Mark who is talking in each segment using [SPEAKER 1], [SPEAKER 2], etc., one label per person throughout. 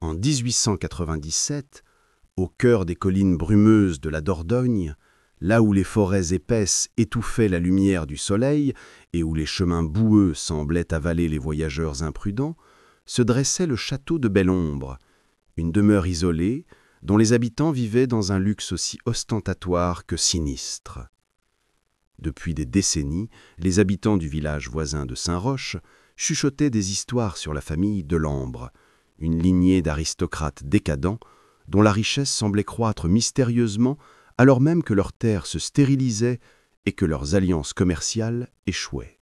[SPEAKER 1] En 1897, au cœur des collines brumeuses de la Dordogne, là où les forêts épaisses étouffaient la lumière du soleil et où les chemins boueux semblaient avaler les voyageurs imprudents, se dressait le château de Belle-Ombre, une demeure isolée dont les habitants vivaient dans un luxe aussi ostentatoire que sinistre. Depuis des décennies, les habitants du village voisin de Saint-Roch chuchotaient des histoires sur la famille Delambre, une lignée d'aristocrates décadents dont la richesse semblait croître mystérieusement alors même que leurs terres se stérilisaient et que leurs alliances commerciales échouaient.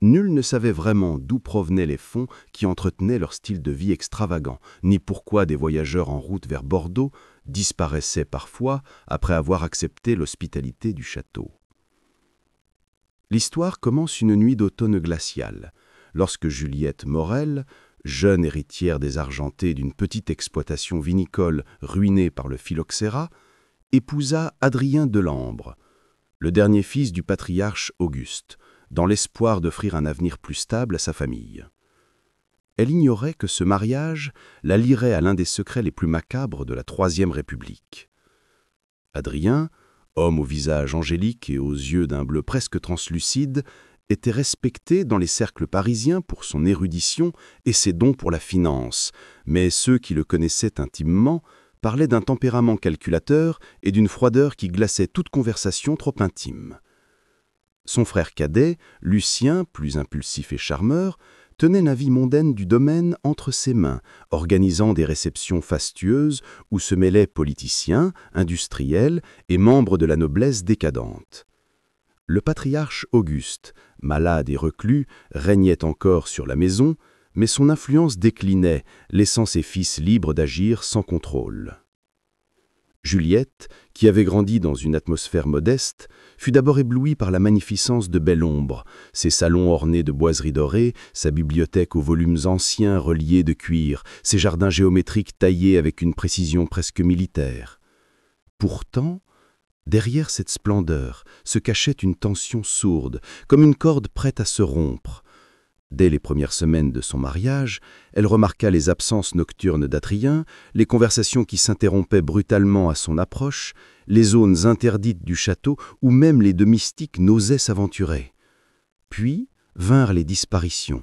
[SPEAKER 1] Nul ne savait vraiment d'où provenaient les fonds qui entretenaient leur style de vie extravagant, ni pourquoi des voyageurs en route vers Bordeaux disparaissaient parfois après avoir accepté l'hospitalité du château. L'histoire commence une nuit d'automne glacial, lorsque Juliette Morel, jeune héritière désargentée d'une petite exploitation vinicole ruinée par le phylloxéra, épousa Adrien Delambre, le dernier fils du patriarche Auguste, dans l'espoir d'offrir un avenir plus stable à sa famille. Elle ignorait que ce mariage la lierait à l'un des secrets les plus macabres de la Troisième République. Adrien, homme au visage angélique et aux yeux d'un bleu presque translucide, était respecté dans les cercles parisiens pour son érudition et ses dons pour la finance, mais ceux qui le connaissaient intimement parlaient d'un tempérament calculateur et d'une froideur qui glaçait toute conversation trop intime. Son frère cadet, Lucien, plus impulsif et charmeur, tenait la vie mondaine du domaine entre ses mains, organisant des réceptions fastueuses où se mêlaient politiciens, industriels et membres de la noblesse décadente. Le patriarche Auguste, malade et reclus, régnait encore sur la maison, mais son influence déclinait, laissant ses fils libres d'agir sans contrôle. Juliette, qui avait grandi dans une atmosphère modeste, fut d'abord éblouie par la magnificence de Belle-Ombre, ses salons ornés de boiseries dorées, sa bibliothèque aux volumes anciens reliés de cuir, ses jardins géométriques taillés avec une précision presque militaire. Pourtant, derrière cette splendeur se cachait une tension sourde, comme une corde prête à se rompre. Dès les premières semaines de son mariage, elle remarqua les absences nocturnes d'Adrien, les conversations qui s'interrompaient brutalement à son approche, les zones interdites du château où même les domestiques n'osaient s'aventurer. Puis vinrent les disparitions.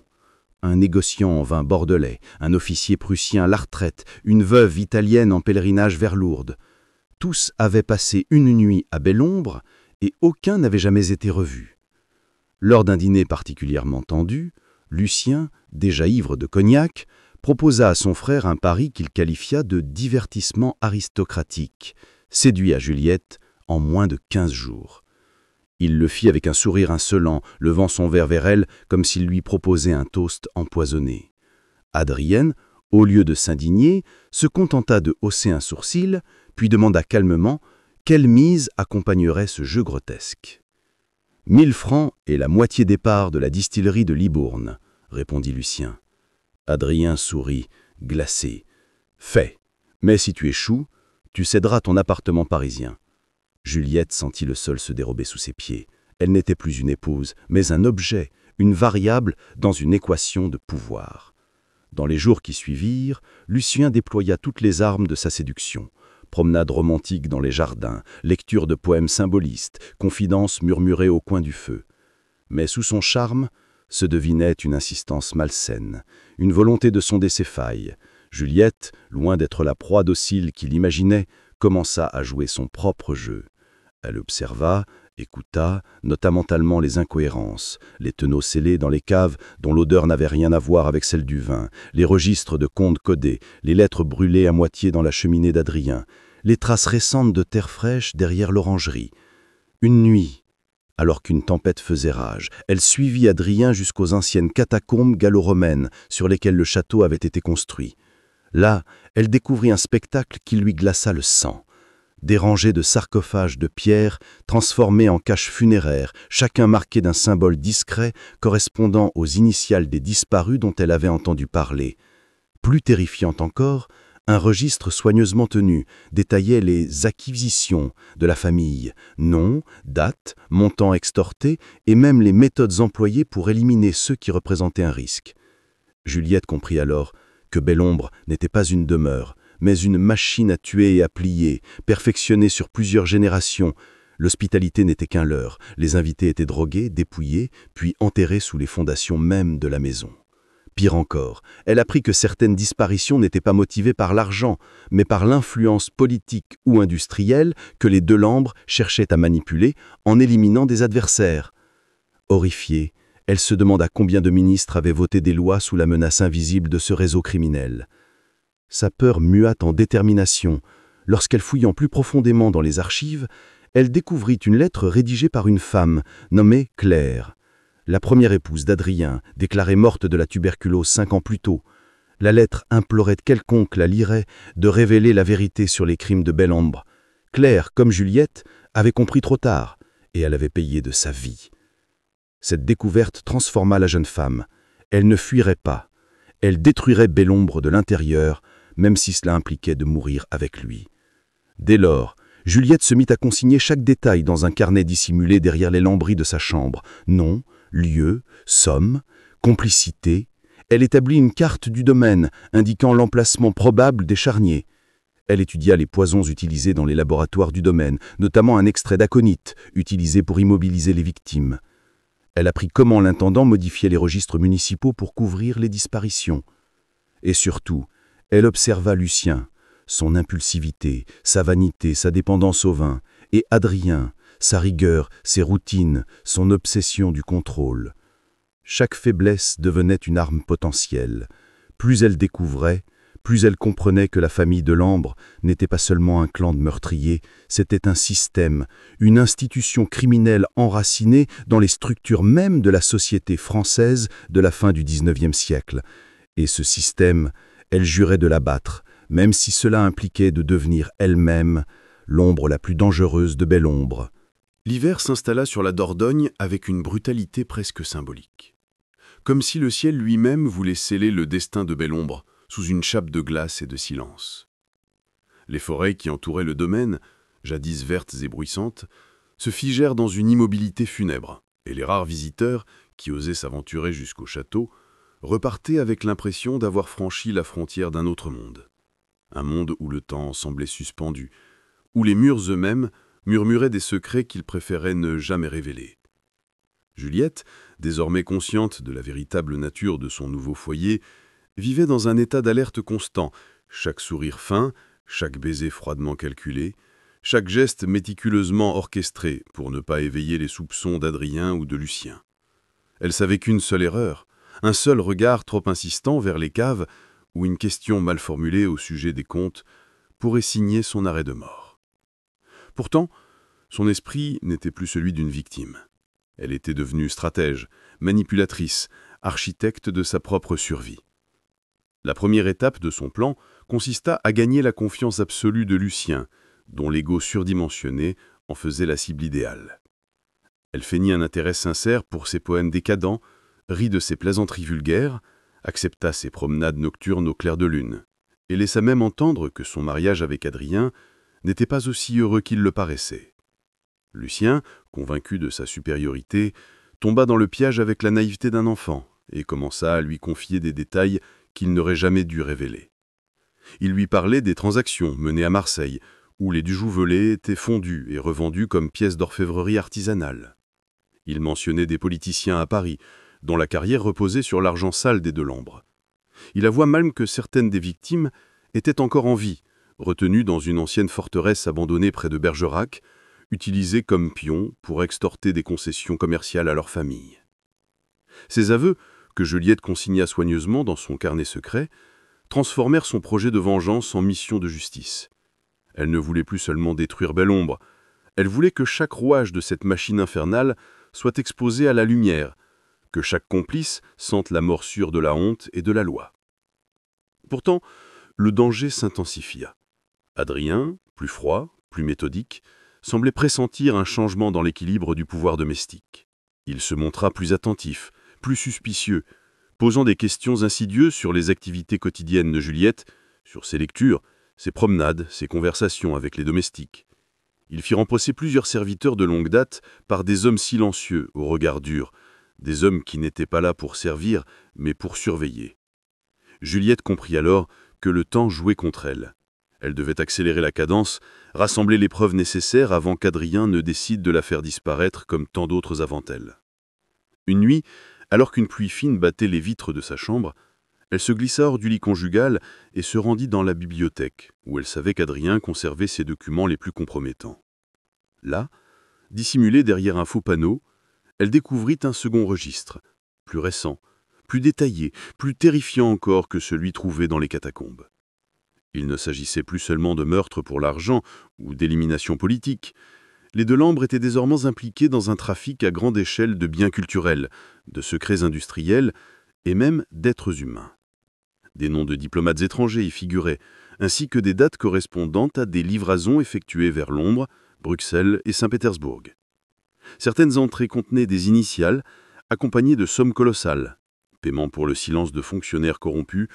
[SPEAKER 1] Un négociant en vin bordelais, un officier prussien à la retraite, une veuve italienne en pèlerinage vers Lourdes. Tous avaient passé une nuit à Belle-Ombre et aucun n'avait jamais été revu. Lors d'un dîner particulièrement tendu, Lucien, déjà ivre de cognac, proposa à son frère un pari qu'il qualifia de divertissement aristocratique, séduit à Juliette en moins de 15 jours. Il le fit avec un sourire insolent, levant son verre vers elle comme s'il lui proposait un toast empoisonné. Adrienne, au lieu de s'indigner, se contenta de hausser un sourcil, puis demanda calmement quelle mise accompagnerait ce jeu grotesque. 1000 francs et la moitié des parts de la distillerie de Libourne, répondit Lucien. Adrien sourit, glacé. Fait, mais si tu échoues, tu céderas ton appartement parisien. Juliette sentit le sol se dérober sous ses pieds. Elle n'était plus une épouse, mais un objet, une variable dans une équation de pouvoir. Dans les jours qui suivirent, Lucien déploya toutes les armes de sa séduction. Promenade romantique dans les jardins, lecture de poèmes symbolistes, confidences murmurées au coin du feu. Mais sous son charme se devinait une insistance malsaine, une volonté de sonder ses failles. Juliette, loin d'être la proie docile qu'il imaginait, commença à jouer son propre jeu. Elle observa, écouta, nota mentalement les incohérences, les tonneaux scellés dans les caves dont l'odeur n'avait rien à voir avec celle du vin, les registres de comptes codés, les lettres brûlées à moitié dans la cheminée d'Adrien, les traces récentes de terre fraîche derrière l'orangerie. Une nuit, alors qu'une tempête faisait rage, elle suivit Adrien jusqu'aux anciennes catacombes gallo-romaines sur lesquelles le château avait été construit. Là, elle découvrit un spectacle qui lui glaça le sang. Des rangées de sarcophages de pierre transformés en caches funéraires, chacun marqué d'un symbole discret correspondant aux initiales des disparus dont elle avait entendu parler. Plus terrifiant encore, un registre soigneusement tenu détaillait les acquisitions de la famille, noms, dates, montants extortés et même les méthodes employées pour éliminer ceux qui représentaient un risque. Juliette comprit alors que Belle-Ombre n'était pas une demeure, mais une machine à tuer et à plier, perfectionnée sur plusieurs générations. L'hospitalité n'était qu'un leurre, les invités étaient drogués, dépouillés, puis enterrés sous les fondations mêmes de la maison. Pire encore, elle apprit que certaines disparitions n'étaient pas motivées par l'argent, mais par l'influence politique ou industrielle que les Delambre cherchaient à manipuler en éliminant des adversaires. Horrifiée, elle se demanda combien de ministres avaient voté des lois sous la menace invisible de ce réseau criminel. Sa peur mua en détermination. Lorsqu'elle fouillant plus profondément dans les archives, elle découvrit une lettre rédigée par une femme, nommée Claire, la première épouse d'Adrien, déclarée morte de la tuberculose 5 ans plus tôt. La lettre implorait quelconque la lirait de révéler la vérité sur les crimes de Belle-Ombre. Claire, comme Juliette, avait compris trop tard, et elle avait payé de sa vie. Cette découverte transforma la jeune femme. Elle ne fuirait pas. Elle détruirait Belle-Ombre de l'intérieur, même si cela impliquait de mourir avec lui. Dès lors, Juliette se mit à consigner chaque détail dans un carnet dissimulé derrière les lambris de sa chambre. Nom, lieu, somme, complicité. Elle établit une carte du domaine, indiquant l'emplacement probable des charniers. Elle étudia les poisons utilisés dans les laboratoires du domaine, notamment un extrait d'aconite, utilisé pour immobiliser les victimes. Elle apprit comment l'intendant modifiait les registres municipaux pour couvrir les disparitions. Et surtout, elle observa Lucien, son impulsivité, sa vanité, sa dépendance au vin, et Adrien, sa rigueur, ses routines, son obsession du contrôle. Chaque faiblesse devenait une arme potentielle. Plus elle découvrait, plus elle comprenait que la famille Delambre n'était pas seulement un clan de meurtriers, c'était un système, une institution criminelle enracinée dans les structures mêmes de la société française de la fin du XIXe siècle. Et ce système, elle jurait de l'abattre, même si cela impliquait de devenir elle-même l'ombre la plus dangereuse de Belle-Ombre.
[SPEAKER 2] L'hiver s'installa sur la Dordogne avec une brutalité presque symbolique. Comme si le ciel lui-même voulait sceller le destin de Belle-Ombre sous une chape de glace et de silence. Les forêts qui entouraient le domaine, jadis vertes et bruissantes, se figèrent dans une immobilité funèbre, et les rares visiteurs qui osaient s'aventurer jusqu'au château repartaient avec l'impression d'avoir franchi la frontière d'un autre monde. Un monde où le temps semblait suspendu, où les murs eux-mêmes murmuraient des secrets qu'ils préféraient ne jamais révéler. Juliette, désormais consciente de la véritable nature de son nouveau foyer, vivait dans un état d'alerte constant, chaque sourire fin, chaque baiser froidement calculé, chaque geste méticuleusement orchestré pour ne pas éveiller les soupçons d'Adrien ou de Lucien. Elle savait qu'une seule erreur, un seul regard trop insistant vers les caves ou une question mal formulée au sujet des comptes pourrait signer son arrêt de mort. Pourtant, son esprit n'était plus celui d'une victime. Elle était devenue stratège, manipulatrice, architecte de sa propre survie. La première étape de son plan consista à gagner la confiance absolue de Lucien, dont l'ego surdimensionné en faisait la cible idéale. Elle feignit un intérêt sincère pour ses poèmes décadents, rit de ses plaisanteries vulgaires, accepta ses promenades nocturnes au clair de lune, et laissa même entendre que son mariage avec Adrien n'était pas aussi heureux qu'il le paraissait. Lucien, convaincu de sa supériorité, tomba dans le piège avec la naïveté d'un enfant et commença à lui confier des détails qu'il n'aurait jamais dû révéler. Il lui parlait des transactions menées à Marseille, où les Dujouvelets étaient fondus et revendus comme pièces d'orfèvrerie artisanale. Il mentionnait des politiciens à Paris, dont la carrière reposait sur l'argent sale des Delambre. Il avoua même que certaines des victimes étaient encore en vie, retenues dans une ancienne forteresse abandonnée près de Bergerac, utilisées comme pions pour extorter des concessions commerciales à leur famille. Ces aveux, que Juliette consigna soigneusement dans son carnet secret, transformèrent son projet de vengeance en mission de justice. Elle ne voulait plus seulement détruire Belle-Ombre, elle voulait que chaque rouage de cette machine infernale soit exposé à la lumière, que chaque complice sente la morsure de la honte et de la loi. Pourtant, le danger s'intensifia. Adrien, plus froid, plus méthodique, semblait pressentir un changement dans l'équilibre du pouvoir domestique. Il se montra plus attentif, plus suspicieux, posant des questions insidieuses sur les activités quotidiennes de Juliette, sur ses lectures, ses promenades, ses conversations avec les domestiques. Il fit remplacer plusieurs serviteurs de longue date par des hommes silencieux, au regard dur, des hommes qui n'étaient pas là pour servir, mais pour surveiller. Juliette comprit alors que le temps jouait contre elle. Elle devait accélérer la cadence, rassembler les preuves nécessaires avant qu'Adrien ne décide de la faire disparaître comme tant d'autres avant elle. Une nuit, alors qu'une pluie fine battait les vitres de sa chambre, elle se glissa hors du lit conjugal et se rendit dans la bibliothèque, où elle savait qu'Adrien conservait ses documents les plus compromettants. Là, dissimulé derrière un faux panneau, elle découvrit un second registre, plus récent, plus détaillé, plus terrifiant encore que celui trouvé dans les catacombes. Il ne s'agissait plus seulement de meurtre pour l'argent ou d'élimination politique. Les Delambre étaient désormais impliqués dans un trafic à grande échelle de biens culturels, de secrets industriels et même d'êtres humains. Des noms de diplomates étrangers y figuraient, ainsi que des dates correspondant à des livraisons effectuées vers Londres, Bruxelles et Saint-Pétersbourg. Certaines entrées contenaient des initiales, accompagnées de sommes colossales, paiement pour le silence de fonctionnaires corrompus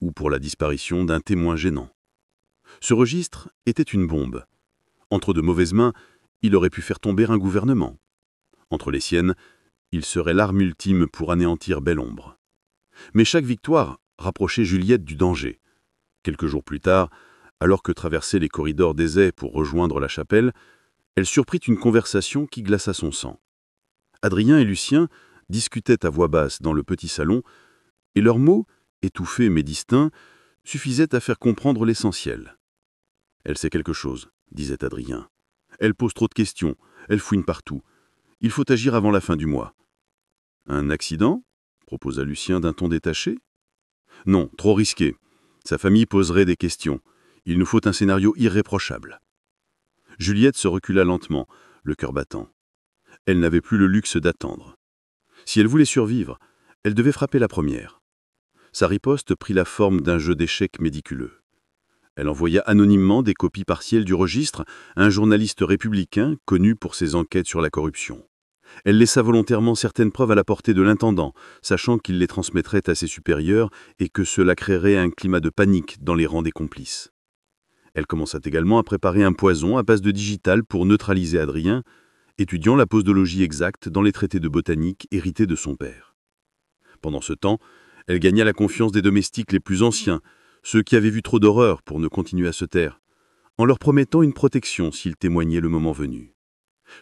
[SPEAKER 2] ou pour la disparition d'un témoin gênant. Ce registre était une bombe. Entre de mauvaises mains, il aurait pu faire tomber un gouvernement. Entre les siennes, il serait l'arme ultime pour anéantir Belombre. Mais chaque victoire rapprochait Juliette du danger. Quelques jours plus tard, alors que traversait les corridors des ais pour rejoindre la chapelle, elle surprit une conversation qui glaça son sang. Adrien et Lucien discutaient à voix basse dans le petit salon, et leurs mots, étouffés mais distincts, suffisaient à faire comprendre l'essentiel. « Elle sait quelque chose », disait Adrien. « Elle pose trop de questions, elle fouine partout. Il faut agir avant la fin du mois. »« Un accident ?» proposa Lucien d'un ton détaché. « Non, trop risqué. Sa famille poserait des questions. Il nous faut un scénario irréprochable. » Juliette se recula lentement, le cœur battant. Elle n'avait plus le luxe d'attendre. Si elle voulait survivre, elle devait frapper la première. Sa riposte prit la forme d'un jeu d'échecs médiculeux. Elle envoya anonymement des copies partielles du registre à un journaliste républicain connu pour ses enquêtes sur la corruption. Elle laissa volontairement certaines preuves à la portée de l'intendant, sachant qu'il les transmettrait à ses supérieurs et que cela créerait un climat de panique dans les rangs des complices. Elle commença également à préparer un poison à base de digital pour neutraliser Adrien, étudiant la posologie exacte dans les traités de botanique hérités de son père. Pendant ce temps, elle gagna la confiance des domestiques les plus anciens, ceux qui avaient vu trop d'horreurs pour ne continuer à se taire, en leur promettant une protection s'ils témoignaient le moment venu.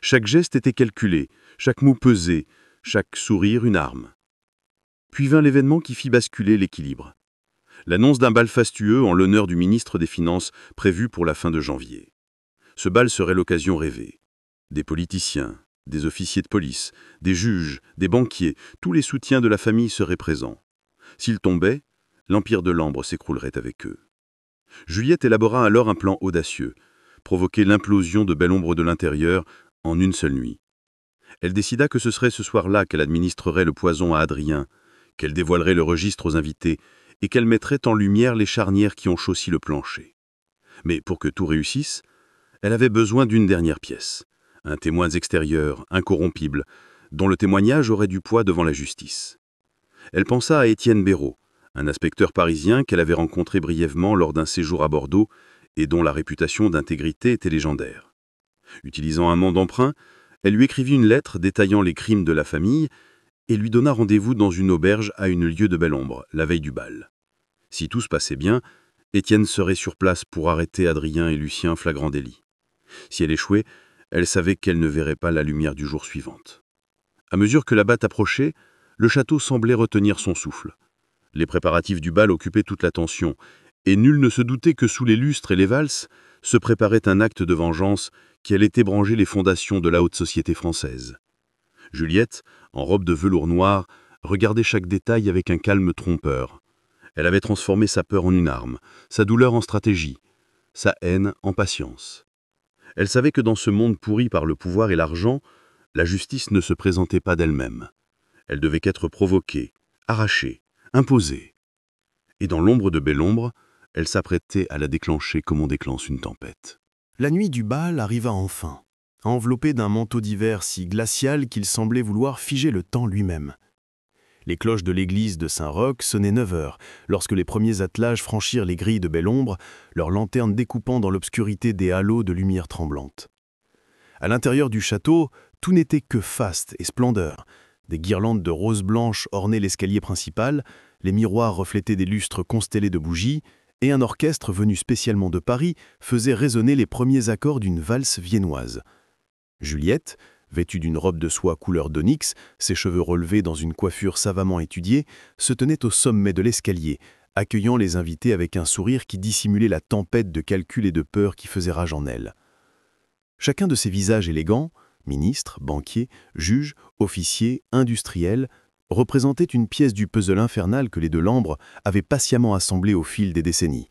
[SPEAKER 2] Chaque geste était calculé, chaque mot pesé, chaque sourire une arme. Puis vint l'événement qui fit basculer l'équilibre. L'annonce d'un bal fastueux en l'honneur du ministre des Finances prévu pour la fin de janvier. Ce bal serait l'occasion rêvée. Des politiciens, des officiers de police, des juges, des banquiers, tous les soutiens de la famille seraient présents. S'ils tombaient, l'empire de Lambre s'écroulerait avec eux. Juliette élabora alors un plan audacieux, provoquer l'implosion de Belombre de l'intérieur en une seule nuit. Elle décida que ce serait ce soir-là qu'elle administrerait le poison à Adrien, qu'elle dévoilerait le registre aux invités et qu'elle mettrait en lumière les charnières qui ont chaussi le plancher. Mais pour que tout réussisse, elle avait besoin d'une dernière pièce, un témoin extérieur, incorrompible, dont le témoignage aurait du poids devant la justice. Elle pensa à Étienne Béraud, un inspecteur parisien qu'elle avait rencontré brièvement lors d'un séjour à Bordeaux et dont la réputation d'intégrité était légendaire. Utilisant un mot d'emprunt, elle lui écrivit une lettre détaillant les crimes de la famille et lui donna rendez-vous dans une auberge à une lieue de Belombre, la veille du bal. Si tout se passait bien, Étienne serait sur place pour arrêter Adrien et Lucien flagrant délit. Si elle échouait, elle savait qu'elle ne verrait pas la lumière du jour suivante. À mesure que la batte approchait, le château semblait retenir son souffle. Les préparatifs du bal occupaient toute l'attention, et nul ne se doutait que sous les lustres et les valses se préparait un acte de vengeance qui allait ébranler les fondations de la haute société française. Juliette, en robe de velours noir, regardait chaque détail avec un calme trompeur. Elle avait transformé sa peur en une arme, sa douleur en stratégie, sa haine en patience. Elle savait que dans ce monde pourri par le pouvoir et l'argent, la justice ne se présentait pas d'elle-même. Elle devait qu'être provoquée, arrachée, imposée. Et dans l'ombre de Belombre, elle s'apprêtait à la déclencher comme on déclenche une tempête.
[SPEAKER 3] La nuit du bal arriva enfin, enveloppée d'un manteau d'hiver si glacial qu'il semblait vouloir figer le temps lui-même. Les cloches de l'église de Saint-Roch sonnaient 9 heures, lorsque les premiers attelages franchirent les grilles de Belombre, leurs lanternes découpant dans l'obscurité des halos de lumière tremblante. À l'intérieur du château, tout n'était que faste et splendeur. Des guirlandes de roses blanches ornaient l'escalier principal, les miroirs reflétaient des lustres constellés de bougies, et un orchestre venu spécialement de Paris faisait résonner les premiers accords d'une valse viennoise. Juliette, vêtue d'une robe de soie couleur d'onyx, ses cheveux relevés dans une coiffure savamment étudiée, se tenait au sommet de l'escalier, accueillant les invités avec un sourire qui dissimulait la tempête de calcul et de peur qui faisait rage en elle. Chacun de ces visages élégants, ministres, banquiers, juges, officiers, industriels, représentait une pièce du puzzle infernal que les Delambre avaient patiemment assemblé au fil des décennies.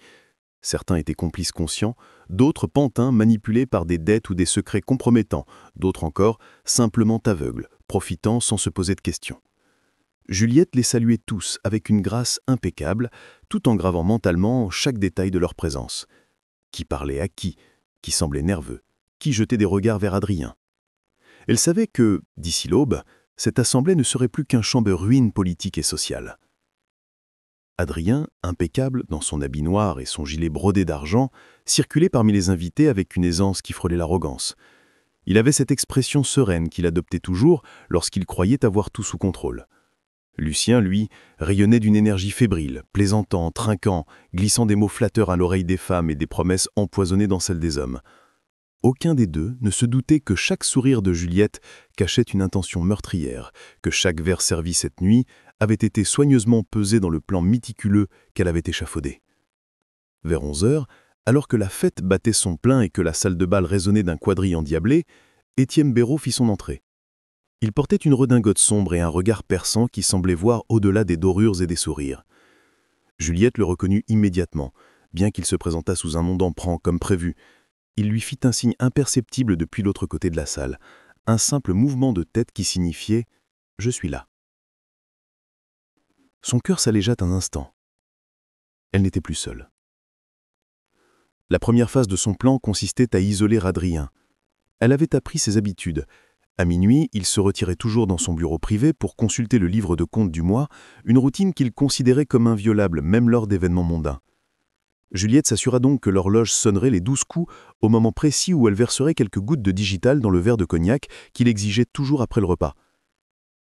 [SPEAKER 3] Certains étaient complices conscients, d'autres pantins manipulés par des dettes ou des secrets compromettants, d'autres encore simplement aveugles, profitant sans se poser de questions. Juliette les saluait tous avec une grâce impeccable, tout en gravant mentalement chaque détail de leur présence. Qui parlait à qui semblait nerveux, qui jetait des regards vers Adrien. Elle savait que, d'ici l'aube, cette assemblée ne serait plus qu'un champ de ruines politiques et sociales. Adrien, impeccable dans son habit noir et son gilet brodé d'argent, circulait parmi les invités avec une aisance qui frôlait l'arrogance. Il avait cette expression sereine qu'il adoptait toujours lorsqu'il croyait avoir tout sous contrôle. Lucien, lui, rayonnait d'une énergie fébrile, plaisantant, trinquant, glissant des mots flatteurs à l'oreille des femmes et des promesses empoisonnées dans celles des hommes. Aucun des deux ne se doutait que chaque sourire de Juliette cachait une intention meurtrière, que chaque verre servi cette nuit avait été soigneusement pesé dans le plan méticuleux qu'elle avait échafaudé. Vers 11 heures, alors que la fête battait son plein et que la salle de bal résonnait d'un quadrille endiablé, Étienne Béraud fit son entrée. Il portait une redingote sombre et un regard perçant qui semblait voir au-delà des dorures et des sourires. Juliette le reconnut immédiatement, bien qu'il se présentât sous un nom d'emprunt comme prévu. Il lui fit un signe imperceptible depuis l'autre côté de la salle, un simple mouvement de tête qui signifiait « Je suis là ». Son cœur s'allégea un instant. Elle n'était plus seule. La première phase de son plan consistait à isoler Adrien. Elle avait appris ses habitudes. À minuit, il se retirait toujours dans son bureau privé pour consulter le livre de compte du mois, une routine qu'il considérait comme inviolable même lors d'événements mondains. Juliette s'assura donc que l'horloge sonnerait les 12 coups au moment précis où elle verserait quelques gouttes de digital dans le verre de cognac qu'il exigeait toujours après le repas.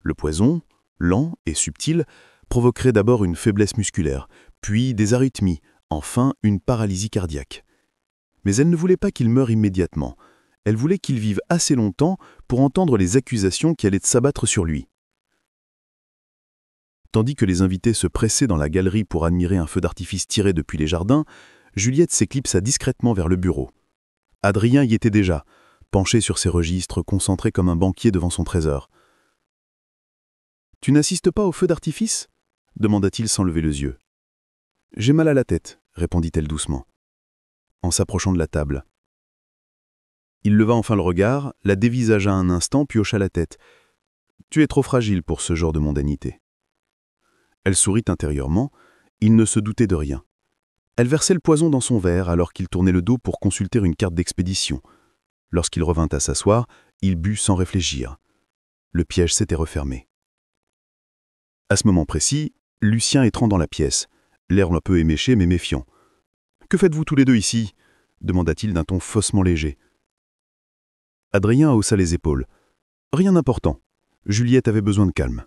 [SPEAKER 3] Le poison, lent et subtil, provoquerait d'abord une faiblesse musculaire, puis des arythmies, enfin une paralysie cardiaque. Mais elle ne voulait pas qu'il meure immédiatement. Elle voulait qu'il vive assez longtemps pour entendre les accusations qui allaient s'abattre sur lui. Tandis que les invités se pressaient dans la galerie pour admirer un feu d'artifice tiré depuis les jardins, Juliette s'éclipsa discrètement vers le bureau. Adrien y était déjà, penché sur ses registres, concentré comme un banquier devant son trésor. « Tu n'assistes pas au feu d'artifice » demanda-t-il sans lever les yeux. « J'ai mal à la tête » répondit-elle doucement, en s'approchant de la table. Il leva enfin le regard, la dévisagea un instant puis hocha la tête. « Tu es trop fragile pour ce genre de mondanité. » Elle sourit intérieurement, il ne se doutait de rien. Elle versait le poison dans son verre alors qu'il tournait le dos pour consulter une carte d'expédition. Lorsqu'il revint à s'asseoir, il but sans réfléchir. Le piège s'était refermé. À ce moment précis, Lucien entrant dans la pièce, l'air un peu éméché mais méfiant. « Que faites-vous tous les deux ici » demanda-t-il d'un ton faussement léger. Adrien haussa les épaules. « Rien d'important. Juliette avait besoin de calme. »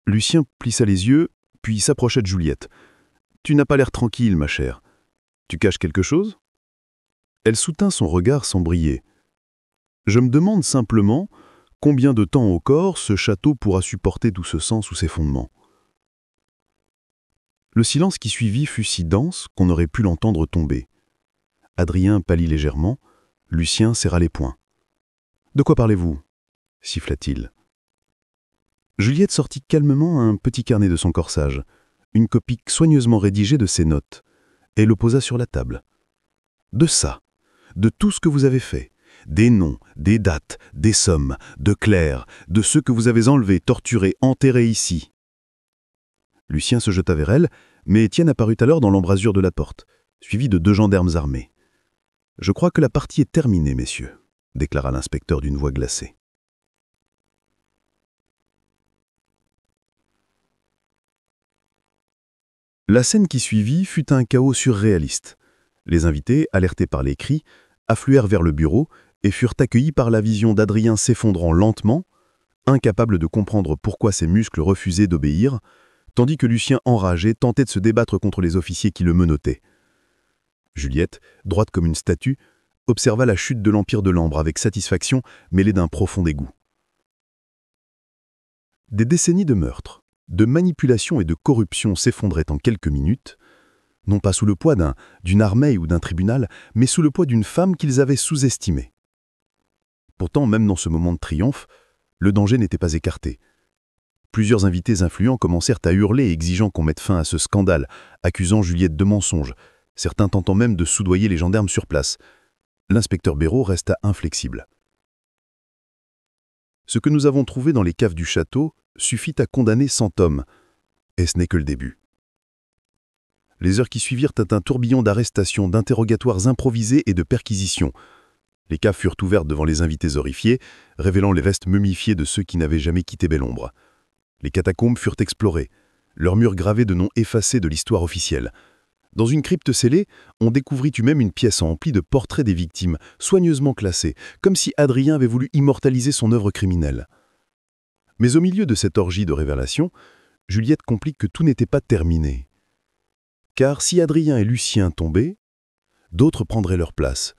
[SPEAKER 3] Lucien plissa les yeux, puis s'approcha de Juliette. « Tu n'as pas l'air tranquille, ma chère. Tu caches quelque chose ?» Elle soutint son regard sans briller. « Je me demande simplement combien de temps au corps ce château pourra supporter tout ce sang sous ses fondements. » Le silence qui suivit fut si dense qu'on aurait pu l'entendre tomber. Adrien pâlit légèrement, Lucien serra les poings. « De quoi parlez-vous » siffla-t-il. Juliette sortit calmement un petit carnet de son corsage, une copie soigneusement rédigée de ses notes, et le posa sur la table. « De ça, de tout ce que vous avez fait, des noms, des dates, des sommes, de clercs, de ceux que vous avez enlevés, torturés, enterrés ici. » Lucien se jeta vers elle, mais Étienne apparut alors dans l'embrasure de la porte, suivi de 2 gendarmes armés. « Je crois que la partie est terminée, messieurs, » déclara l'inspecteur d'une voix glacée. La scène qui suivit fut un chaos surréaliste. Les invités, alertés par les cris, affluèrent vers le bureau et furent accueillis par la vision d'Adrien s'effondrant lentement,
[SPEAKER 1] incapable de comprendre pourquoi ses muscles refusaient d'obéir, tandis que Lucien, enragé, tentait de se débattre contre les officiers qui le menottaient. Juliette, droite comme une statue, observa la chute de l'Empire de l'Ambre avec satisfaction mêlée d'un profond dégoût. Des décennies de meurtres, de manipulation et de corruption s'effondraient en quelques minutes, non pas sous le poids d'une armée ou d'un tribunal, mais sous le poids d'une femme qu'ils avaient sous-estimée. Pourtant, même dans ce moment de triomphe, le danger n'était pas écarté. Plusieurs invités influents commencèrent à hurler exigeant qu'on mette fin à ce scandale, accusant Juliette de mensonge, certains tentant même de soudoyer les gendarmes sur place. L'inspecteur Béraud resta inflexible. Ce que nous avons trouvé dans les caves du château suffit à condamner 100 hommes, et ce n'est que le début. Les heures qui suivirent étaient un tourbillon d'arrestations, d'interrogatoires improvisés et de perquisitions. Les caves furent ouvertes devant les invités horrifiés, révélant les vestes mumifiées de ceux qui n'avaient jamais quitté Belle-Ombre. Les catacombes furent explorées, leurs murs gravés de noms effacés de l'histoire officielle. Dans une crypte scellée, on découvrit même une pièce emplie de portraits des victimes, soigneusement classés, comme si Adrien avait voulu immortaliser son œuvre criminelle. Mais au milieu de cette orgie de révélations, Juliette comprit que tout n'était pas terminé. Car si Adrien et Lucien tombaient, d'autres prendraient leur place.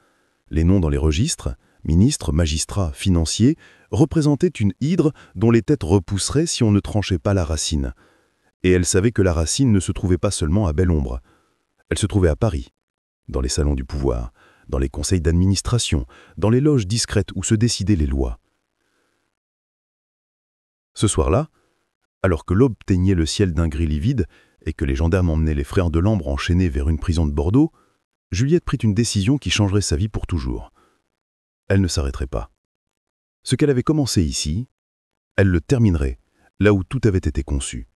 [SPEAKER 1] Les noms dans les registres, ministres, magistrats, financiers, représentaient une hydre dont les têtes repousseraient si on ne tranchait pas la racine. Et elle savait que la racine ne se trouvait pas seulement à Belle-Ombre. Elle se trouvait à Paris, dans les salons du pouvoir, dans les conseils d'administration, dans les loges discrètes où se décidaient les lois. Ce soir-là, alors que l'aube teignait le ciel d'un gris livide et que les gendarmes emmenaient les frères de l'Ambre enchaînés vers une prison de Bordeaux, Juliette prit une décision qui changerait sa vie pour toujours. Elle ne s'arrêterait pas. Ce qu'elle avait commencé ici, elle le terminerait, là où tout avait été conçu.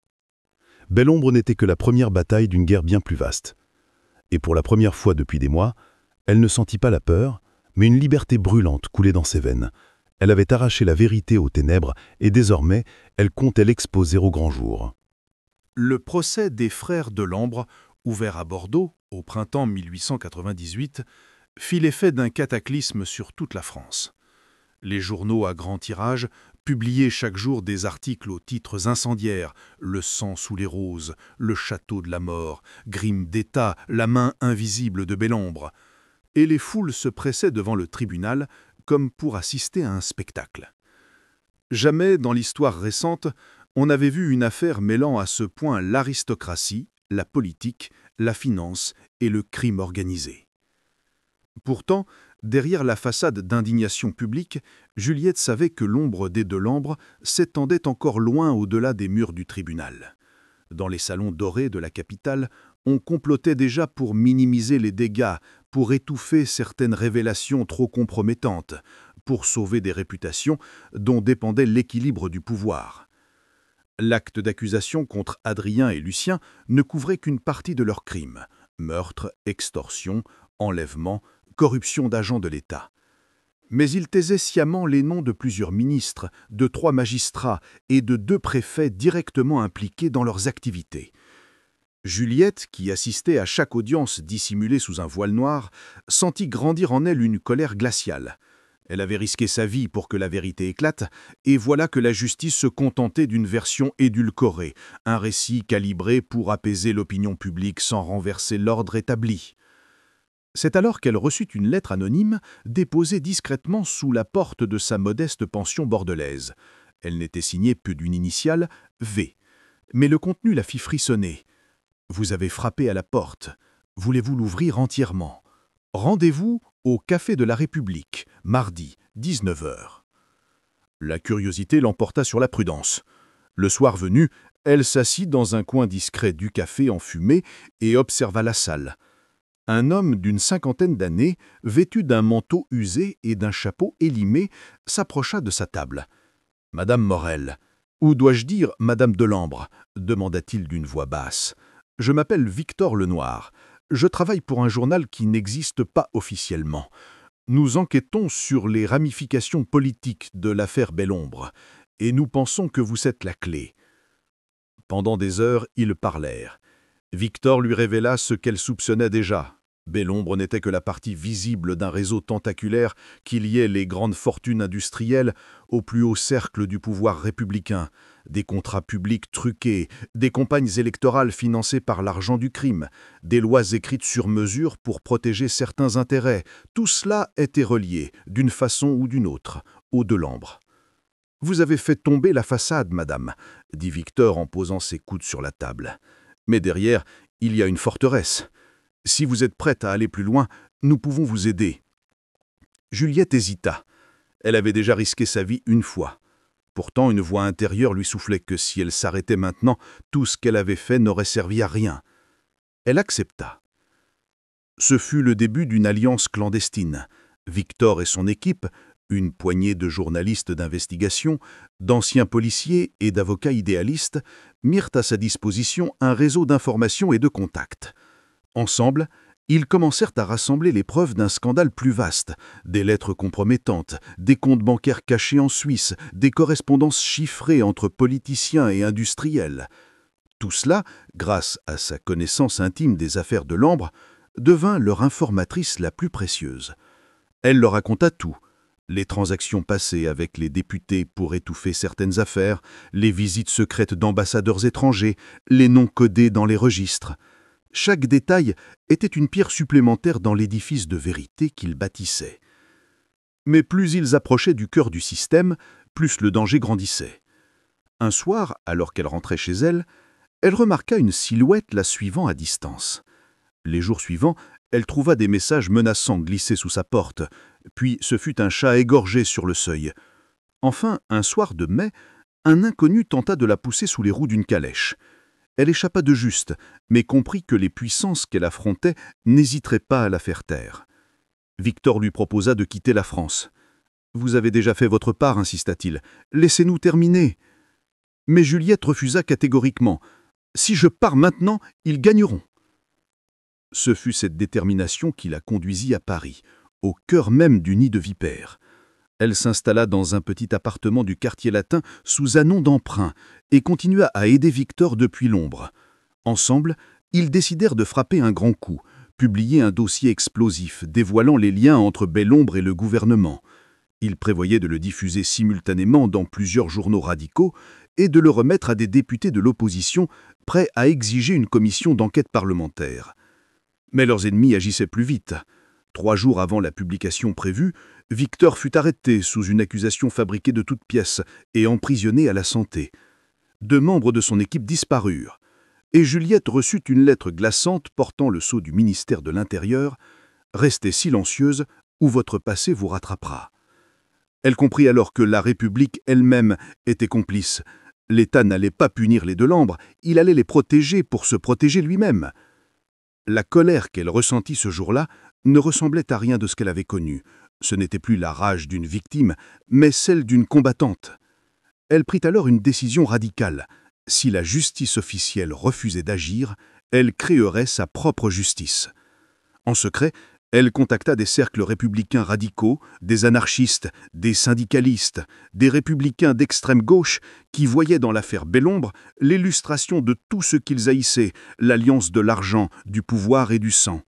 [SPEAKER 1] Belle-Ombre n'était que la première bataille d'une guerre bien plus vaste. Et pour la première fois depuis des mois, elle ne sentit pas la peur, mais une liberté brûlante coulait dans ses veines. Elle avait arraché la vérité aux ténèbres et désormais, elle comptait l'exposer au grand jour.
[SPEAKER 4] Le procès des frères de l'Ambre, ouvert à Bordeaux au printemps 1898, fit l'effet d'un cataclysme sur toute la France. Les journaux à grand tirage publiaient chaque jour des articles aux titres incendiaires « Le sang sous les roses »,« Le château de la mort »,« Grime d'État »,« La main invisible de Belle-Ombre ». Et les foules se pressaient devant le tribunal comme pour assister à un spectacle. Jamais dans l'histoire récente, on n'avait vu une affaire mêlant à ce point l'aristocratie, la politique, la finance et le crime organisé. Pourtant, derrière la façade d'indignation publique, Juliette savait que l'ombre des de l'Ambre s'étendait encore loin au-delà des murs du tribunal. Dans les salons dorés de la capitale, on complotait déjà pour minimiser les dégâts, pour étouffer certaines révélations trop compromettantes, pour sauver des réputations dont dépendait l'équilibre du pouvoir. L'acte d'accusation contre Adrien et Lucien ne couvrait qu'une partie de leurs crimes : meurtre, extorsion, enlèvement, corruption d'agents de l'État. Mais il taisait sciemment les noms de plusieurs ministres, de 3 magistrats et de 2 préfets directement impliqués dans leurs activités. Juliette, qui assistait à chaque audience dissimulée sous un voile noir, sentit grandir en elle une colère glaciale. Elle avait risqué sa vie pour que la vérité éclate, et voilà que la justice se contentait d'une version édulcorée, un récit calibré pour apaiser l'opinion publique sans renverser l'ordre établi. C'est alors qu'elle reçut une lettre anonyme déposée discrètement sous la porte de sa modeste pension bordelaise. Elle n'était signée que d'une initiale, V. Mais le contenu la fit frissonner. « Vous avez frappé à la porte. Voulez-vous l'ouvrir entièrement ? Rendez-vous au Café de la République, mardi, 19 h. » La curiosité l'emporta sur la prudence. Le soir venu, elle s'assit dans un coin discret du café enfumé et observa la salle. Un homme d'une 50aine d'années, vêtu d'un manteau usé et d'un chapeau élimé, s'approcha de sa table. « Madame Morel, ou dois-je dire Madame de l'Ambre ?» demanda-t-il d'une voix basse. « Je m'appelle Victor Lenoir. Je travaille pour un journal qui n'existe pas officiellement. Nous enquêtons sur les ramifications politiques de l'affaire Belle-Ombre, et nous pensons que vous êtes la clé. » Pendant des heures, ils parlèrent. Victor lui révéla ce qu'elle soupçonnait déjà. Belombre n'était que la partie visible d'un réseau tentaculaire qui liait les grandes fortunes industrielles au plus haut cercle du pouvoir républicain, des contrats publics truqués, des campagnes électorales financées par l'argent du crime, des lois écrites sur mesure pour protéger certains intérêts. Tout cela était relié, d'une façon ou d'une autre, aux Delambre. « Vous avez fait tomber la façade, madame », dit Victor en posant ses coudes sur la table. « Mais derrière, il y a une forteresse. Si vous êtes prête à aller plus loin, nous pouvons vous aider. » Juliette hésita. Elle avait déjà risqué sa vie une fois. Pourtant, une voix intérieure lui soufflait que si elle s'arrêtait maintenant, tout ce qu'elle avait fait n'aurait servi à rien. Elle accepta. Ce fut le début d'une alliance clandestine. Victor et son équipe, une poignée de journalistes d'investigation, d'anciens policiers et d'avocats idéalistes, mirent à sa disposition un réseau d'informations et de contacts. Ensemble, ils commencèrent à rassembler les preuves d'un scandale plus vaste, des lettres compromettantes, des comptes bancaires cachés en Suisse, des correspondances chiffrées entre politiciens et industriels. Tout cela, grâce à sa connaissance intime des affaires Delambre, devint leur informatrice la plus précieuse. Elle leur raconta tout. Les transactions passées avec les députés pour étouffer certaines affaires, les visites secrètes d'ambassadeurs étrangers, les noms codés dans les registres. Chaque détail était une pierre supplémentaire dans l'édifice de vérité qu'ils bâtissaient. Mais plus ils approchaient du cœur du système, plus le danger grandissait. Un soir, alors qu'elle rentrait chez elle, elle remarqua une silhouette la suivant à distance. Les jours suivants, elle trouva des messages menaçants glissés sous sa porte, puis ce fut un chat égorgé sur le seuil. Enfin, un soir de mai, un inconnu tenta de la pousser sous les roues d'une calèche. Elle échappa de juste, mais comprit que les puissances qu'elle affrontait n'hésiteraient pas à la faire taire. Victor lui proposa de quitter la France. « Vous avez déjà fait votre part, insista-t-il. Laissez-nous terminer. » Mais Juliette refusa catégoriquement. « Si je pars maintenant, ils gagneront. » Ce fut cette détermination qui la conduisit à Paris, au cœur même du nid de vipères. Elle s'installa dans un petit appartement du quartier latin sous un nom d'emprunt et continua à aider Victor depuis l'ombre. Ensemble, ils décidèrent de frapper un grand coup, publier un dossier explosif dévoilant les liens entre Belombre et le gouvernement. Ils prévoyaient de le diffuser simultanément dans plusieurs journaux radicaux et de le remettre à des députés de l'opposition prêts à exiger une commission d'enquête parlementaire. Mais leurs ennemis agissaient plus vite. 3 jours avant la publication prévue, Victor fut arrêté sous une accusation fabriquée de toutes pièces et emprisonné à la santé. 2 membres de son équipe disparurent, et Juliette reçut une lettre glaçante portant le sceau du ministère de l'Intérieur « Restez silencieuse ou votre passé vous rattrapera ». Elle comprit alors que la République elle-même était complice. L'État n'allait pas punir les Delambre, il allait les protéger pour se protéger lui-même. La colère qu'elle ressentit ce jour-là ne ressemblait à rien de ce qu'elle avait connu. Ce n'était plus la rage d'une victime, mais celle d'une combattante. Elle prit alors une décision radicale. Si la justice officielle refusait d'agir, elle créerait sa propre justice. En secret, elle contacta des cercles républicains radicaux, des anarchistes, des syndicalistes, des républicains d'extrême gauche qui voyaient dans l'affaire Belombre l'illustration de tout ce qu'ils haïssaient, l'alliance de l'argent, du pouvoir et du sang.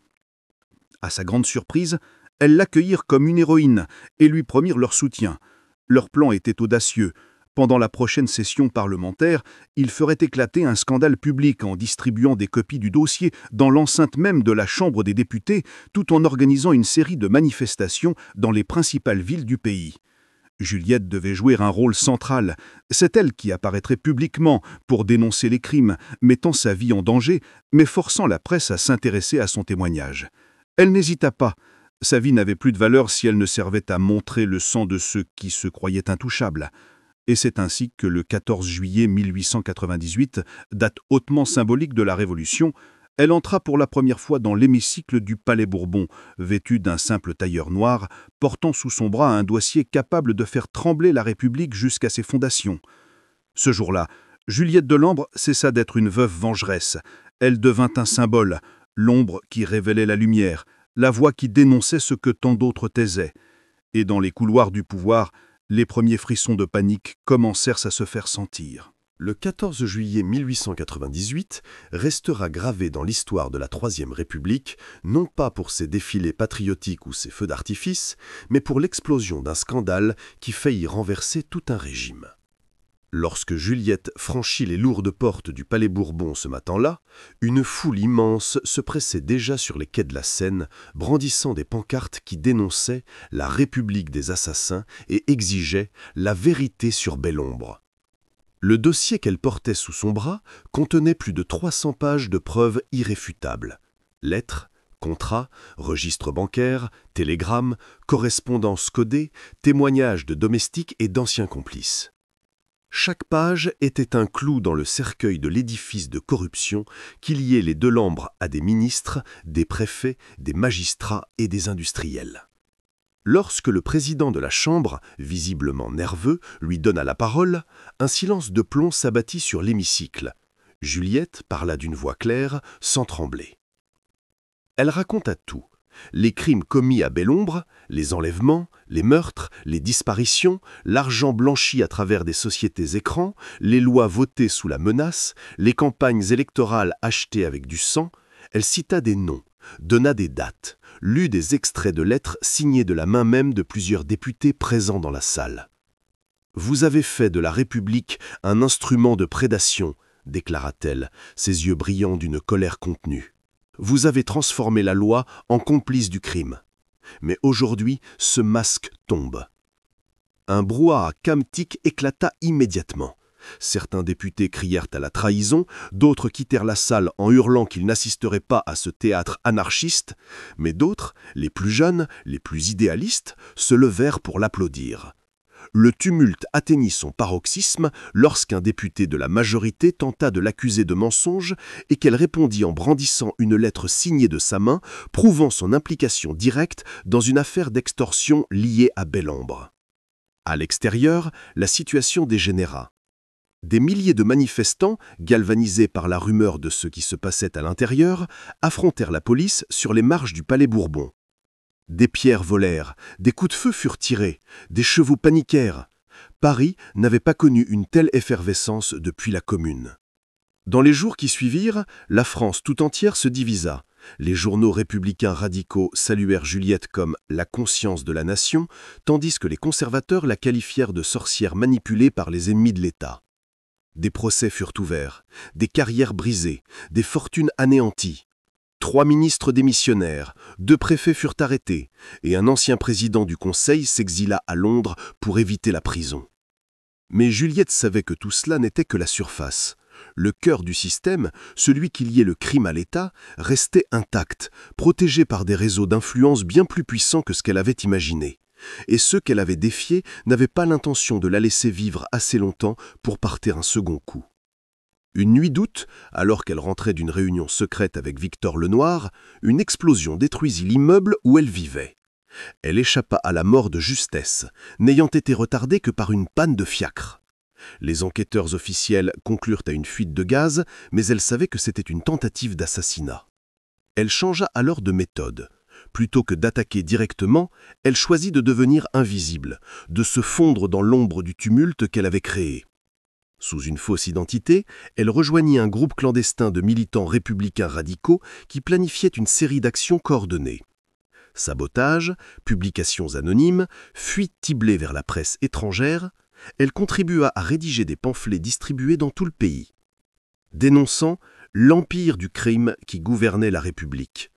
[SPEAKER 4] À sa grande surprise, elles l'accueillirent comme une héroïne et lui promirent leur soutien. Leur plan était audacieux. Pendant la prochaine session parlementaire, ils feraient éclater un scandale public en distribuant des copies du dossier dans l'enceinte même de la Chambre des députés, tout en organisant une série de manifestations dans les principales villes du pays. Juliette devait jouer un rôle central. C'est elle qui apparaîtrait publiquement pour dénoncer les crimes, mettant sa vie en danger, mais forçant la presse à s'intéresser à son témoignage. Elle n'hésita pas. Sa vie n'avait plus de valeur si elle ne servait à montrer le sang de ceux qui se croyaient intouchables. Et c'est ainsi que le 14 juillet 1898, date hautement symbolique de la Révolution, elle entra pour la première fois dans l'hémicycle du Palais Bourbon, vêtue d'un simple tailleur noir, portant sous son bras un dossier capable de faire trembler la République jusqu'à ses fondations. Ce jour-là, Juliette Delambre cessa d'être une veuve vengeresse. Elle devint un symbole, l'ombre qui révélait la lumière, la voix qui dénonçait ce que tant d'autres taisaient. Et dans les couloirs du pouvoir, les premiers frissons de panique commencèrent à se faire sentir.
[SPEAKER 1] Le 14 juillet 1898 restera gravé dans l'histoire de la Troisième République, non pas pour ses défilés patriotiques ou ses feux d'artifice, mais pour l'explosion d'un scandale qui faillit renverser tout un régime. Lorsque Juliette franchit les lourdes portes du Palais Bourbon ce matin-là, une foule immense se pressait déjà sur les quais de la Seine, brandissant des pancartes qui dénonçaient la République des assassins et exigeaient la vérité sur Belombre. Le dossier qu'elle portait sous son bras contenait plus de 300 pages de preuves irréfutables. Lettres, contrats, registres bancaires, télégrammes, correspondances codées, témoignages de domestiques et d'anciens complices. Chaque page était un clou dans le cercueil de l'édifice de corruption qui liait les Delambre à des ministres, des préfets, des magistrats et des industriels. Lorsque le président de la Chambre, visiblement nerveux, lui donna la parole, un silence de plomb s'abattit sur l'hémicycle. Juliette parla d'une voix claire, sans trembler. Elle raconta tout. Les crimes commis à Belombre, les enlèvements, les meurtres, les disparitions, l'argent blanchi à travers des sociétés écrans, les lois votées sous la menace, les campagnes électorales achetées avec du sang. Elle cita des noms, donna des dates, lut des extraits de lettres signées de la main même de plusieurs députés présents dans la salle. « Vous avez fait de la République un instrument de prédation, déclara-t-elle, ses yeux brillants d'une colère contenue. Vous avez transformé la loi en complice du crime. Mais aujourd'hui, ce masque tombe. » Un brouhaha camtique éclata immédiatement. Certains députés crièrent à la trahison, d'autres quittèrent la salle en hurlant qu'ils n'assisteraient pas à ce théâtre anarchiste, mais d'autres, les plus jeunes, les plus idéalistes, se levèrent pour l'applaudir. Le tumulte atteignit son paroxysme lorsqu'un député de la majorité tenta de l'accuser de mensonge et qu'elle répondit en brandissant une lettre signée de sa main, prouvant son implication directe dans une affaire d'extorsion liée à Belombre. À l'extérieur, la situation dégénéra. Des milliers de manifestants, galvanisés par la rumeur de ce qui se passait à l'intérieur, affrontèrent la police sur les marches du Palais Bourbon. Des pierres volèrent, des coups de feu furent tirés, des chevaux paniquèrent. Paris n'avait pas connu une telle effervescence depuis la Commune. Dans les jours qui suivirent, la France tout entière se divisa. Les journaux républicains radicaux saluèrent Juliette comme « la conscience de la nation », tandis que les conservateurs la qualifièrent de sorcière manipulée par les ennemis de l'État. Des procès furent ouverts, des carrières brisées, des fortunes anéanties. 3 ministres démissionnèrent, 2 préfets furent arrêtés, et un ancien président du Conseil s'exila à Londres pour éviter la prison. Mais Juliette savait que tout cela n'était que la surface. Le cœur du système, celui qui liait le crime à l'État, restait intact, protégé par des réseaux d'influence bien plus puissants que ce qu'elle avait imaginé. Et ceux qu'elle avait défiés n'avaient pas l'intention de la laisser vivre assez longtemps pour partir un second coup. Une nuit d'août, alors qu'elle rentrait d'une réunion secrète avec Victor Lenoir, une explosion détruisit l'immeuble où elle vivait. Elle échappa à la mort de justesse, n'ayant été retardée que par une panne de fiacre. Les enquêteurs officiels conclurent à une fuite de gaz, mais elle savait que c'était une tentative d'assassinat. Elle changea alors de méthode. Plutôt que d'attaquer directement, elle choisit de devenir invisible, de se fondre dans l'ombre du tumulte qu'elle avait créé. Sous une fausse identité, elle rejoignit un groupe clandestin de militants républicains radicaux qui planifiait une série d'actions coordonnées. Sabotage, publications anonymes, fuites ciblées vers la presse étrangère, elle contribua à rédiger des pamphlets distribués dans tout le pays, dénonçant l'empire du crime qui gouvernait la République.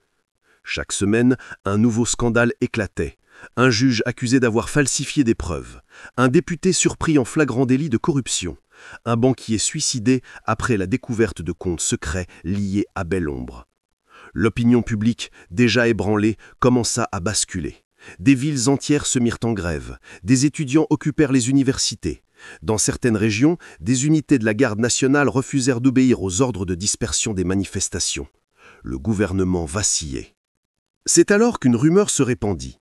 [SPEAKER 1] Chaque semaine, un nouveau scandale éclatait. Un juge accusé d'avoir falsifié des preuves, un député surpris en flagrant délit de corruption, un banquier suicidé après la découverte de comptes secrets liés à Belombre. L'opinion publique, déjà ébranlée, commença à basculer. Des villes entières se mirent en grève, des étudiants occupèrent les universités. Dans certaines régions, des unités de la garde nationale refusèrent d'obéir aux ordres de dispersion des manifestations. Le gouvernement vacillait. C'est alors qu'une rumeur se répandit.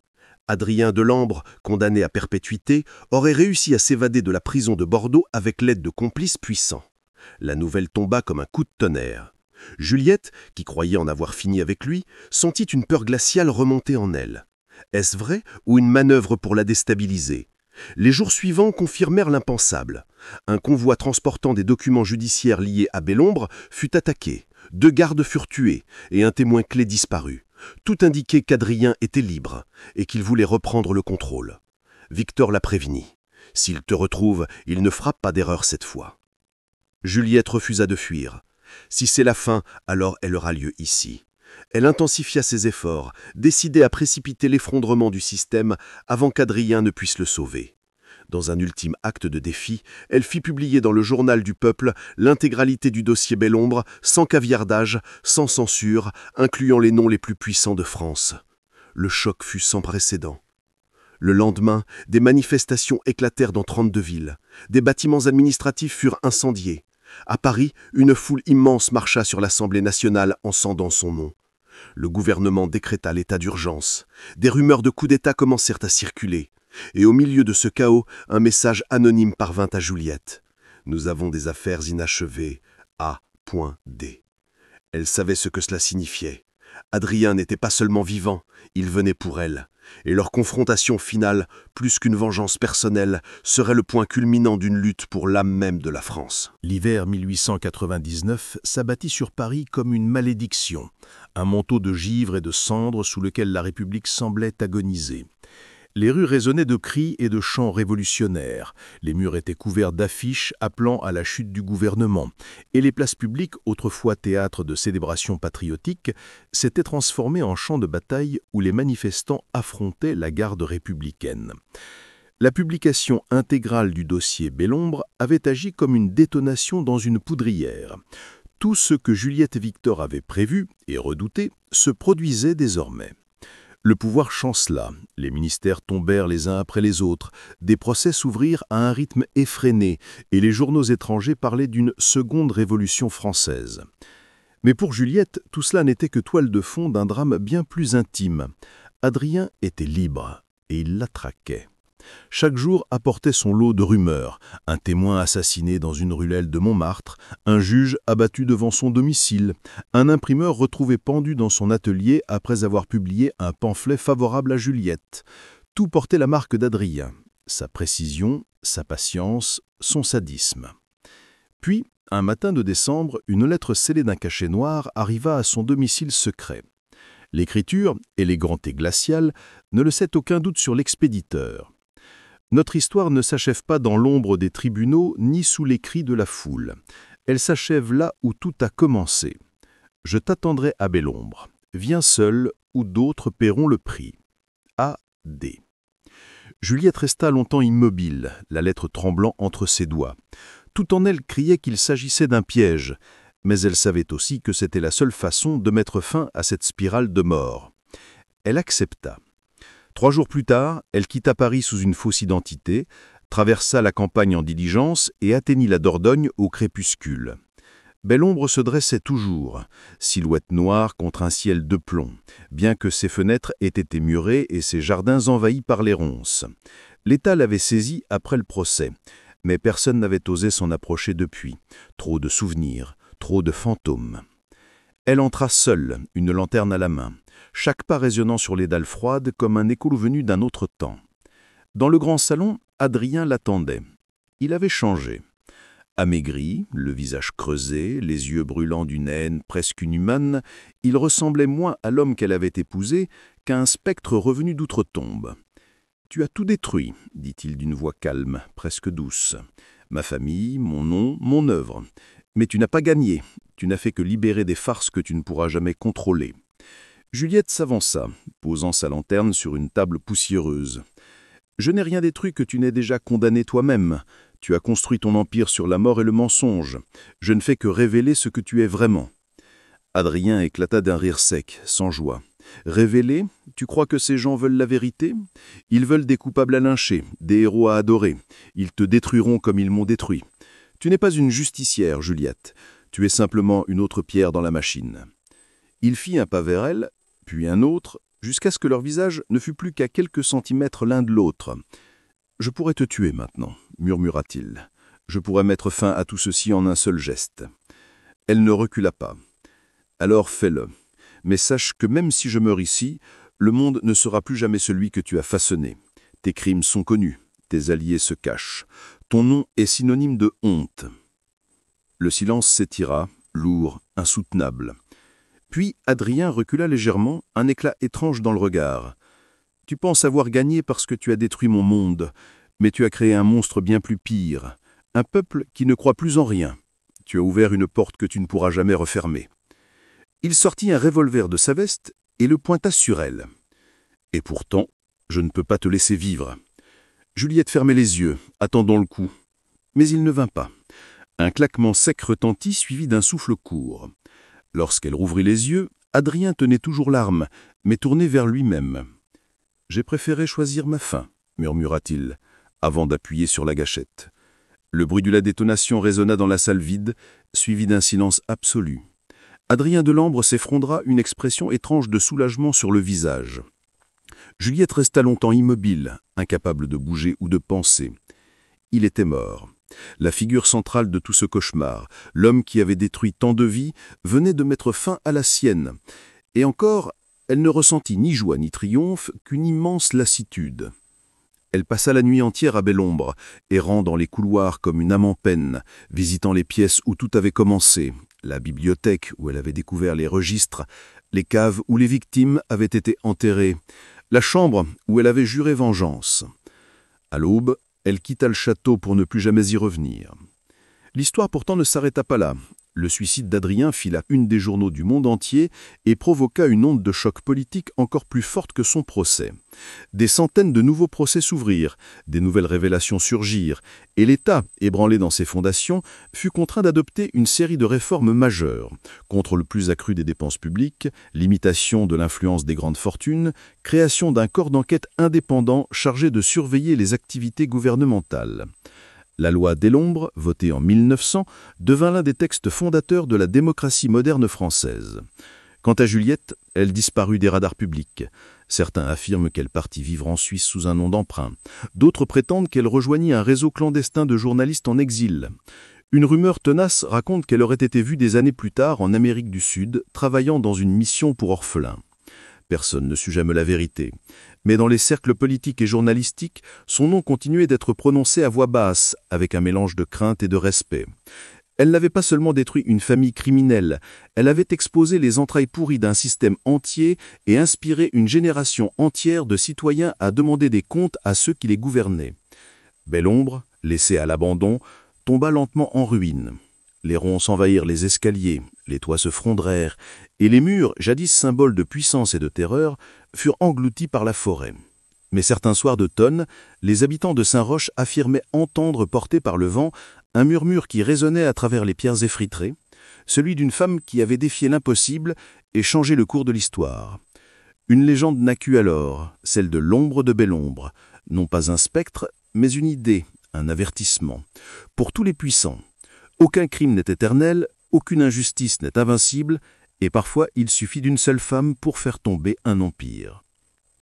[SPEAKER 1] Adrien Delambre, condamné à perpétuité, aurait réussi à s'évader de la prison de Bordeaux avec l'aide de complices puissants. La nouvelle tomba comme un coup de tonnerre. Juliette, qui croyait en avoir fini avec lui, sentit une peur glaciale remonter en elle. Est-ce vrai ou une manœuvre pour la déstabiliser ? Les jours suivants confirmèrent l'impensable. Un convoi transportant des documents judiciaires liés à Bellombre fut attaqué, 2 gardes furent tués et un témoin clé disparut. Tout indiquait qu'Adrien était libre et qu'il voulait reprendre le contrôle. Victor l'a prévenu. S'il te retrouve, il ne fera pas d'erreur cette fois. Juliette refusa de fuir. Si c'est la fin, alors elle aura lieu ici. Elle intensifia ses efforts, décidée à précipiter l'effondrement du système avant qu'Adrien ne puisse le sauver. Dans un ultime acte de défi, elle fit publier dans le journal du peuple l'intégralité du dossier Bellombre, sans caviardage, sans censure, incluant les noms les plus puissants de France. Le choc fut sans précédent. Le lendemain, des manifestations éclatèrent dans 32 villes. Des bâtiments administratifs furent incendiés. À Paris, une foule immense marcha sur l'Assemblée nationale en scandant son nom. Le gouvernement décréta l'état d'urgence. Des rumeurs de coup d'État commencèrent à circuler. Et au milieu de ce chaos, un message anonyme parvint à Juliette. « Nous avons des affaires inachevées. A.D. » Elle savait ce que cela signifiait. Adrien n'était pas seulement vivant, il venait pour elle. Et leur confrontation finale, plus qu'une vengeance personnelle, serait le point culminant d'une lutte pour l'âme même de la France.
[SPEAKER 4] L'hiver 1899 s'abattit sur Paris comme une malédiction, un manteau de givre et de cendres sous lequel la République semblait agoniser. Les rues résonnaient de cris et de chants révolutionnaires, les murs étaient couverts d'affiches appelant à la chute du gouvernement, et les places publiques, autrefois théâtre de célébrations patriotiques, s'étaient transformées en champs de bataille où les manifestants affrontaient la garde républicaine. La publication intégrale du dossier Bellombre avait agi comme une détonation dans une poudrière. Tout ce que Juliette et Victor avaient prévu et redouté se produisait désormais. Le pouvoir chancela, les ministères tombèrent les uns après les autres, des procès s'ouvrirent à un rythme effréné et les journaux étrangers parlaient d'une seconde révolution française. Mais pour Juliette, tout cela n'était que toile de fond d'un drame bien plus intime. Adrien était libre et il la traquait. Chaque jour apportait son lot de rumeurs, un témoin assassiné dans une ruelle de Montmartre, un juge abattu devant son domicile, un imprimeur retrouvé pendu dans son atelier après avoir publié un pamphlet favorable à Juliette. Tout portait la marque d'Adrien, sa précision, sa patience, son sadisme. Puis, un matin de décembre, une lettre scellée d'un cachet noir arriva à son domicile secret. L'écriture, élégante et glaciale, ne laissait aucun doute sur l'expéditeur. Notre histoire ne s'achève pas dans l'ombre des tribunaux ni sous les cris de la foule. Elle s'achève là où tout a commencé. Je t'attendrai à Bellombre. Viens seul ou d'autres paieront le prix. A.D. Juliette resta longtemps immobile, la lettre tremblant entre ses doigts. Tout en elle criait qu'il s'agissait d'un piège, mais elle savait aussi que c'était la seule façon de mettre fin à cette spirale de mort. Elle accepta. 3 jours plus tard, elle quitta Paris sous une fausse identité, traversa la campagne en diligence et atteignit la Dordogne au crépuscule. Bellombre se dressait toujours, silhouette noire contre un ciel de plomb, bien que ses fenêtres aient été murées et ses jardins envahis par les ronces. L'État l'avait saisi après le procès, mais personne n'avait osé s'en approcher depuis. Trop de souvenirs, trop de fantômes. Elle entra seule, une lanterne à la main, chaque pas résonnant sur les dalles froides comme un écho venu d'un autre temps. Dans le grand salon, Adrien l'attendait. Il avait changé. Amaigri, le visage creusé, les yeux brûlants d'une haine presque inhumaine, il ressemblait moins à l'homme qu'elle avait épousé qu'à un spectre revenu d'outre-tombe. « Tu as tout détruit, dit-il d'une voix calme, presque douce. Ma famille, mon nom, mon œuvre. Mais tu n'as pas gagné. Tu n'as fait que libérer des farces que tu ne pourras jamais contrôler. » Juliette s'avança, posant sa lanterne sur une table poussiéreuse. « Je n'ai rien détruit que tu n'aies déjà condamné toi-même. Tu as construit ton empire sur la mort et le mensonge. Je ne fais que révéler ce que tu es vraiment. » Adrien éclata d'un rire sec, sans joie. « Révéler? Tu crois que ces gens veulent la vérité? Ils veulent des coupables à lyncher, des héros à adorer. Ils te détruiront comme ils m'ont détruit. Tu n'es pas une justicière, Juliette. Tu es simplement une autre pierre dans la machine. » Il fit un pas vers elle, puis un autre, jusqu'à ce que leur visage ne fût plus qu'à quelques centimètres l'un de l'autre. « Je pourrais te tuer maintenant, » murmura-t-il. « Je pourrais mettre fin à tout ceci en un seul geste. » Elle ne recula pas. « Alors fais-le. Mais sache que même si je meurs ici, le monde ne sera plus jamais celui que tu as façonné. Tes crimes sont connus,
[SPEAKER 1] tes alliés se cachent. Ton nom est synonyme de honte. » Le silence s'étira, lourd, insoutenable. Puis Adrien recula légèrement, un éclat étrange dans le regard. « Tu penses avoir gagné parce que tu as détruit mon monde, mais tu as créé un monstre bien plus pire, un peuple qui ne croit plus en rien. Tu as ouvert une porte que tu ne pourras jamais refermer. » Il sortit un revolver de sa veste et le pointa sur elle. « Et pourtant, je ne peux pas te laisser vivre. » Juliette fermait les yeux, attendant le coup. Mais il ne vint pas. Un claquement sec retentit, suivi d'un souffle court. Lorsqu'elle rouvrit les yeux, Adrien tenait toujours l'arme, mais tourné vers lui-même. « J'ai préféré choisir ma fin, » murmura-t-il, avant d'appuyer sur la gâchette. Le bruit de la détonation résonna dans la salle vide, suivi d'un silence absolu. Adrien Delambre s'effondra, une expression étrange de soulagement sur le visage. Juliette resta longtemps immobile, incapable de bouger ou de penser. Il était mort. La figure centrale de tout ce cauchemar, l'homme qui avait détruit tant de vies, venait de mettre fin à la sienne. Et encore, elle ne ressentit ni joie ni triomphe qu'une immense lassitude. Elle passa la nuit entière à Belle-Ombre, errant dans les couloirs comme une âme en peine, visitant les pièces où tout avait commencé, la bibliothèque où elle avait découvert les registres, les caves où les victimes avaient été enterrées, la chambre où elle avait juré vengeance. À l'aube, elle quitta le château pour ne plus jamais y revenir. L'histoire pourtant ne s'arrêta pas là. Le suicide d'Adrien fit la une des journaux du monde entier et provoqua une onde de choc politique encore plus forte que son procès. Des centaines de nouveaux procès s'ouvrirent, des nouvelles révélations surgirent, et l'État, ébranlé dans ses fondations, fut contraint d'adopter une série de réformes majeures, contrôle plus accru des dépenses publiques, limitation de l'influence des grandes fortunes, création d'un corps d'enquête indépendant chargé de surveiller les activités gouvernementales. La loi Delambre, votée en 1900, devint l'un des textes fondateurs de la démocratie moderne française. Quant à Juliette, elle disparut des radars publics. Certains affirment qu'elle partit vivre en Suisse sous un nom d'emprunt. D'autres prétendent qu'elle rejoignit un réseau clandestin de journalistes en exil. Une rumeur tenace raconte qu'elle aurait été vue des années plus tard en Amérique du Sud, travaillant dans une mission pour orphelins. Personne ne sut jamais la vérité. Mais dans les cercles politiques et journalistiques, son nom continuait d'être prononcé à voix basse, avec un mélange de crainte et de respect. Elle n'avait pas seulement détruit une famille criminelle, elle avait exposé les entrailles pourries d'un système entier et inspiré une génération entière de citoyens à demander des comptes à ceux qui les gouvernaient. Belle-Ombre, laissée à l'abandon, tomba lentement en ruine. Les ronces envahirent les escaliers, les toits se frondèrent, et les murs, jadis symboles de puissance et de terreur, furent engloutis par la forêt. Mais certains soirs d'automne, les habitants de Saint-Roch affirmaient entendre porter par le vent un murmure qui résonnait à travers les pierres effritées, celui d'une femme qui avait défié l'impossible et changé le cours de l'histoire. Une légende naquit alors, celle de l'ombre de Belle-Ombre, non pas un spectre, mais une idée, un avertissement. Pour tous les puissants, aucun crime n'est éternel, aucune injustice n'est invincible, et parfois il suffit d'une seule femme pour faire tomber un empire.